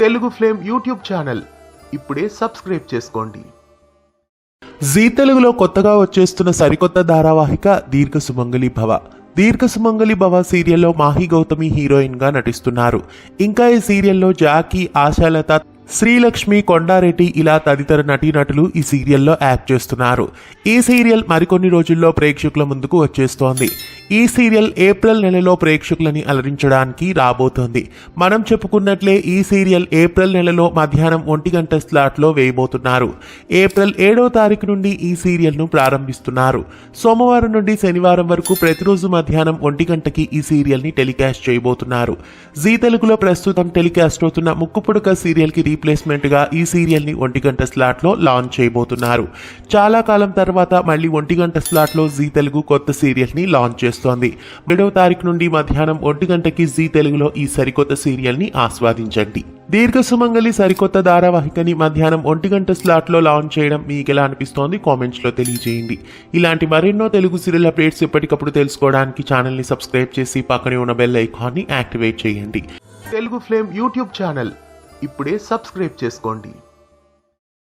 Telugu flame YouTube channel ఇప్పుడే subscribe చేసుకోండి. G తెలుగులో కొత్తగా వచ్చేస్తున్న సరికొత్త ధారావాహిక దీర్ఘ సుమంగళి భవ. దీర్ఘ సుమంగళి భవ సీరియల్లో మాహి గౌతమి హీరోయిన్ గా నటిస్తున్నారు. ఇంకా ఈ సీరియల్లో జాకీ, ఆశాలత, శ్రీలక్ష్మి, కొండారెడ్డి ఇలా తదితర నటీనటులు ఈ సీరియల్లో యాక్ట్ చేస్తున్నారు. ఈ సీరియల్ మరికొన్ని రోజుల్లో ప్రేక్షకుల ముందుకు వచ్చేస్తోంది. ఈ సీరియల్ ఏప్రిల్ నెలలో ప్రేక్షకులని అలరించడానికి రాబోతోంది. మనం చెప్పుకున్నట్లే ఈ సీరియల్ ఏప్రిల్ నెలలో మధ్యాహ్నం 1 గంట స్లాట్లో వేయబోతున్నారు. ఏప్రిల్ 7వ తారీఖు నుండి ఈ సీరియల్ను ప్రారంభిస్తున్నారు. సోమవారం నుండి శనివారం వరకు ప్రతిరోజు మధ్యాహ్నం 1 గంటకి ఈ సీరియల్ని టెలికాస్ట్ చేయబోతున్నారు. జీ తెలుగులో ప్రస్తుతం టెలికాస్ట్ అవుతున్న ముక్కుపుడక సీరియల్కి రీప్లేస్మెంట్ గా ఈ సీరియల్ ని 1 గంట స్లాట్ లో లాంచ్ చేయబోతున్నారు. చాలా కాలం తర్వాత మళ్ళీ 1 గంట స్లాట్ లో జీ తెలుగు కొత్త సీరియల్ ని లాంచ్ చేస్తోంది. 7వ తారీఖు నుండి మధ్యాహ్నం 1 గంటకి జీ తెలుగులో ఈ సరికొత్త సీరియల్ ని ఆస్వాదించండి. దీర్ఘ సుమంగళి సరికొత్త ధారావాహికని మధ్యాహ్నం 1 గంట స్లాట్ లో లాంచ్ చేయడం మీకు ఎలా అనిపిస్తోంది కామెంట్స్ లో తెలియజేయండి. ఇలాంటి మరెన్నో తెలుగు సీరియల్ అప్డేట్స్ ఎప్పటికప్పుడు తెలుసుకోవడానికి ఛానల్ ని సబ్స్క్రైబ్ చేసి పక్కనే ఉన్న బెల్ ఐకాన్ ని యాక్టివేట్ చేయండి. తెలుగు ఫ్లేమ్ యూట్యూబ్ ఛానల్ ఇప్పుడే సబ్స్క్రైబ్ చేసుకోండి.